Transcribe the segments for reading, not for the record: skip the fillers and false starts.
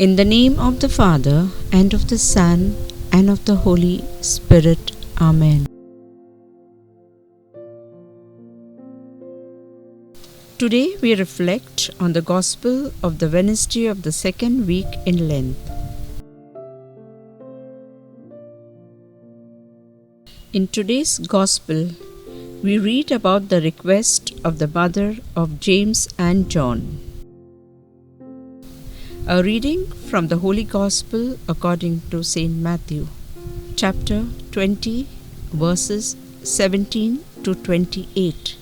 In the name of the Father, and of the Son, and of the Holy Spirit. Amen. Today we reflect on the Gospel of the Wednesday of the second week in Lent. In today's Gospel, we read about the request of the mother of James and John. A reading from the Holy Gospel according to St. Matthew, chapter 20, verses 17 to 28.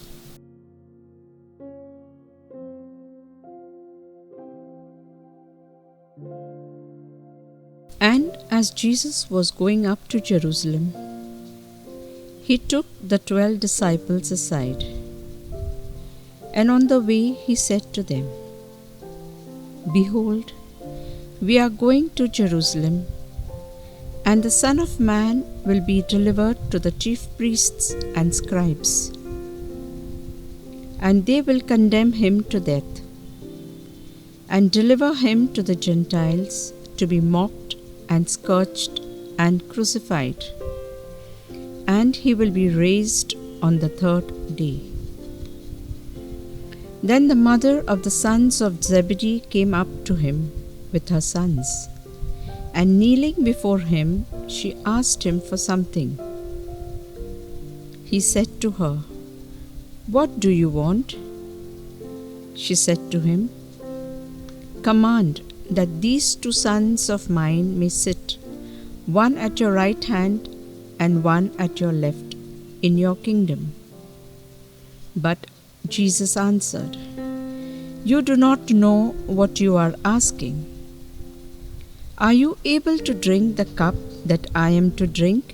And as Jesus was going up to Jerusalem, he took the 12 disciples aside, and on the way he said to them, "Behold, we are going to Jerusalem, and the Son of Man will be delivered to the chief priests and scribes, and they will condemn him to death, and deliver him to the Gentiles to be mocked and scourged and crucified, and he will be raised on the third day." Then the mother of the sons of Zebedee came up to him with her sons, and kneeling before him, she asked him for something. He said to her, "What do you want?" She said to him, "Command that these 2 sons of mine may sit, one at your right hand and one at your left, in your kingdom." But Jesus answered, "You do not know what you are asking. Are you able to drink the cup that I am to drink?"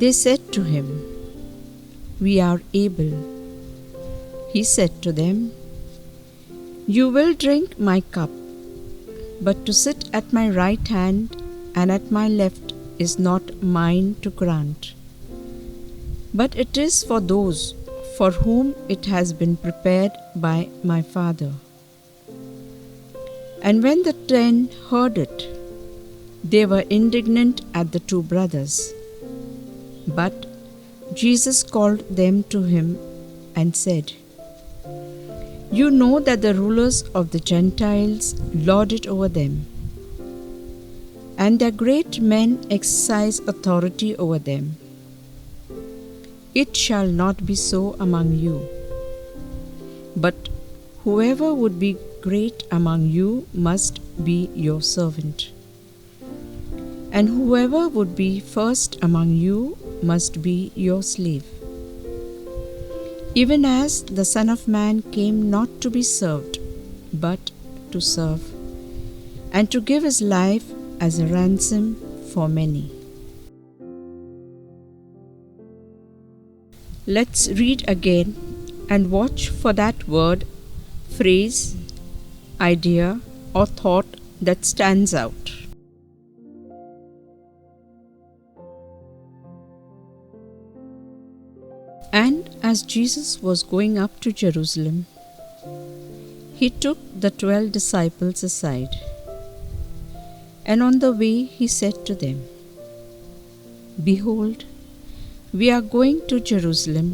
They said to him, "We are able." He said to them, "You will drink my cup, but to sit at my right hand and at my left is not mine to grant, but it is for those for whom it has been prepared by my Father." And when the 10 heard it, they were indignant at the 2 brothers. But Jesus called them to him and said, "You know that the rulers of the Gentiles lord it over them, and their great men exercise authority over them. It shall not be so among you. But whoever would be great among you must be your servant, and whoever would be first among you must be your slave. Even as the Son of Man came not to be served, but to serve, and to give his life as a ransom for many." Let's read again and watch for that word, phrase, idea, or thought that stands out. And as Jesus was going up to Jerusalem, he took the 12 disciples aside, and on the way he said to them, "Behold, we are going to Jerusalem,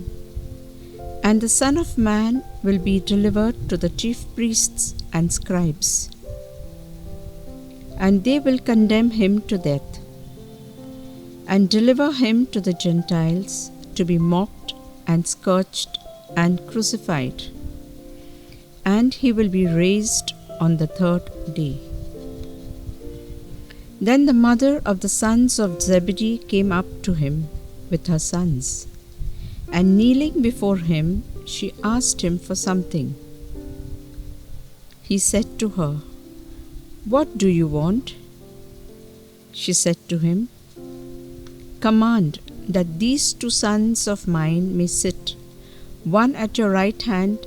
and the Son of Man will be delivered to the chief priests and scribes, and they will condemn him to death, and deliver him to the Gentiles to be mocked and scourged and crucified, and he will be raised on the third day." Then the mother of the sons of Zebedee came up to him with her sons, and kneeling before him, she asked him for something. He said to her, "What do you want?" She said to him, "Command that these 2 sons of mine may sit, one at your right hand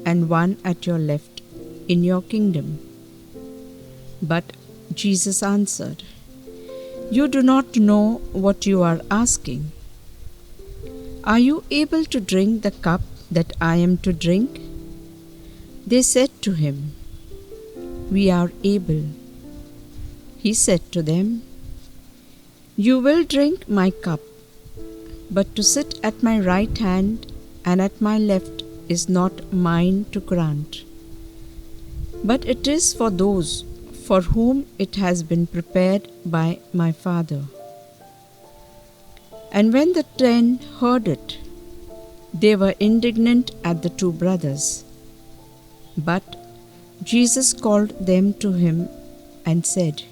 and one at your left, in your kingdom." But Jesus answered, "You do not know what you are asking. Are you able to drink the cup that I am to drink?" They said to him, "We are able." He said to them, "You will drink my cup, but to sit at my right hand and at my left is not mine to grant, but it is for those for whom it has been prepared by my Father." And when the 10 heard it, they were indignant at the two brothers. But Jesus called them to him and said,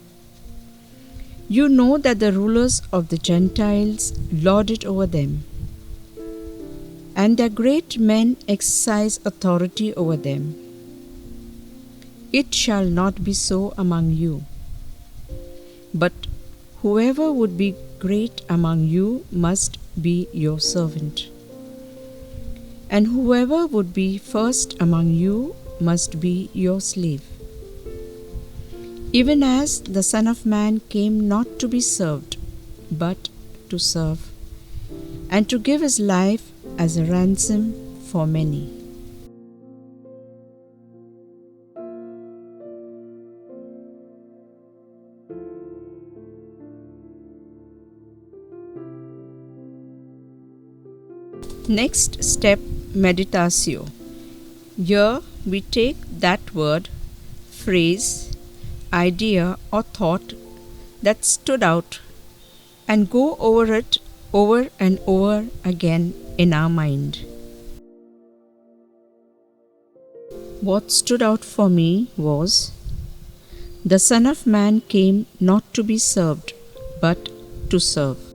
"You know that the rulers of the Gentiles lord it over them, and their great men exercise authority over them. It shall not be so among you. But whoever would be great among you must be your servant, and whoever would be first among you must be your slave. Even as the Son of Man came not to be served, but to serve, and to give his life as a ransom for many." Next step, meditatio. Here we take that word, phrase, idea or thought that stood out and go over it over and over again in our mind. What stood out for me was, the Son of Man came not to be served, but to serve.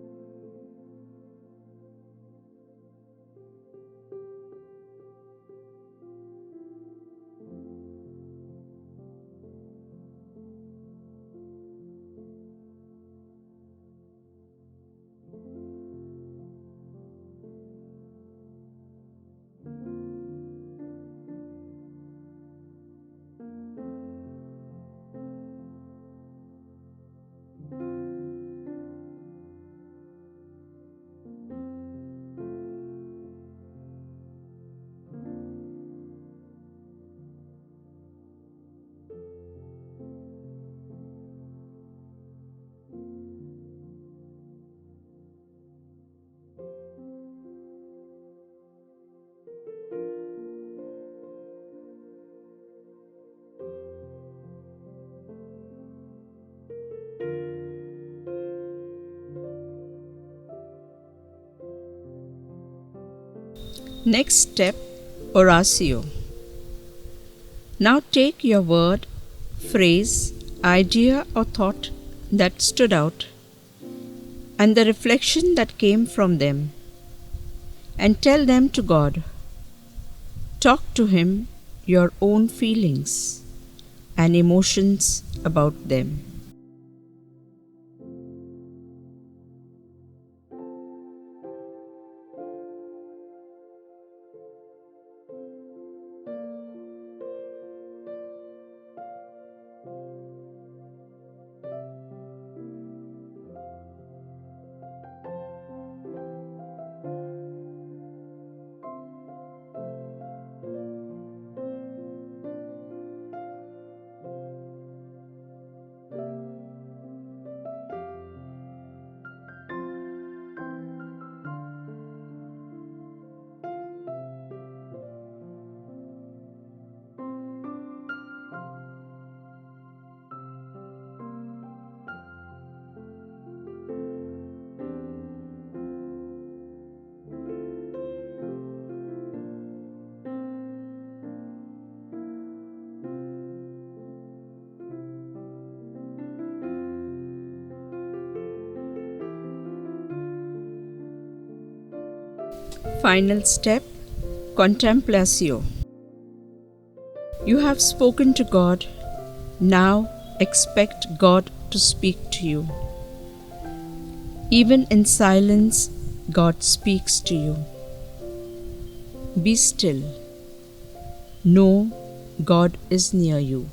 Next step, oratio. Now take your word, phrase, idea or thought that stood out and the reflection that came from them, and tell them to God. Talk to Him your own feelings and emotions about them. Final step, contemplatio. You have spoken to God, now expect God to speak to you. Even in silence, God speaks to you. Be still. Know God is near you.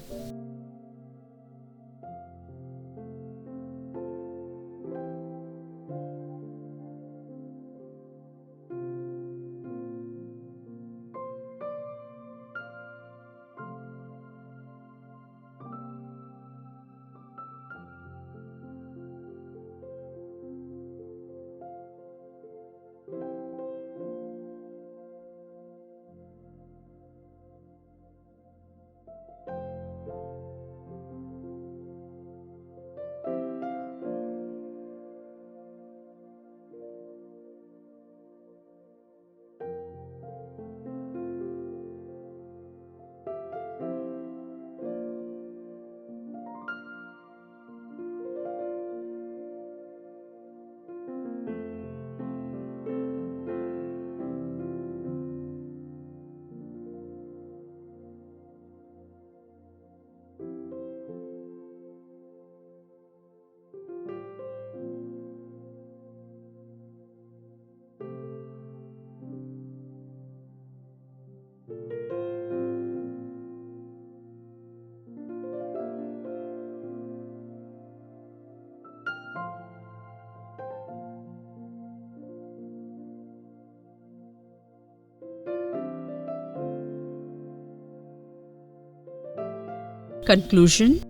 Conclusion.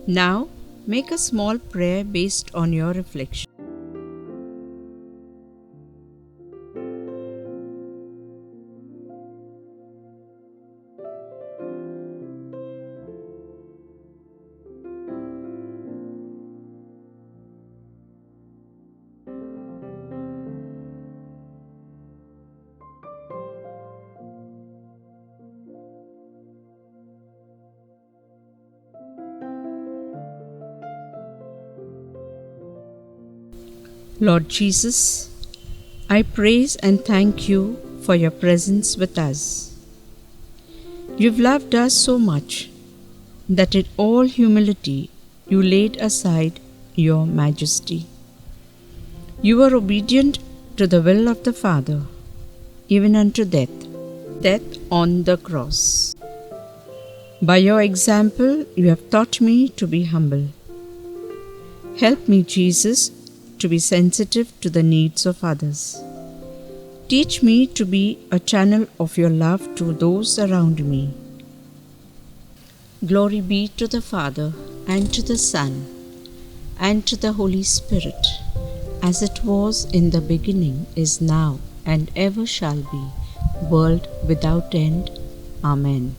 Now, make a small prayer based on your reflection. Lord Jesus, I praise and thank you for your presence with us. You've loved us so much that in all humility you laid aside your majesty. You were obedient to the will of the Father, even unto death on the cross. By your example, you have taught me to be humble. Help me, Jesus, to be sensitive to the needs of others. Teach me to be a channel of your love to those around me. Glory be to the Father, and to the Son, and to the Holy Spirit, as it was in the beginning, is now, and ever shall be, world without end. Amen.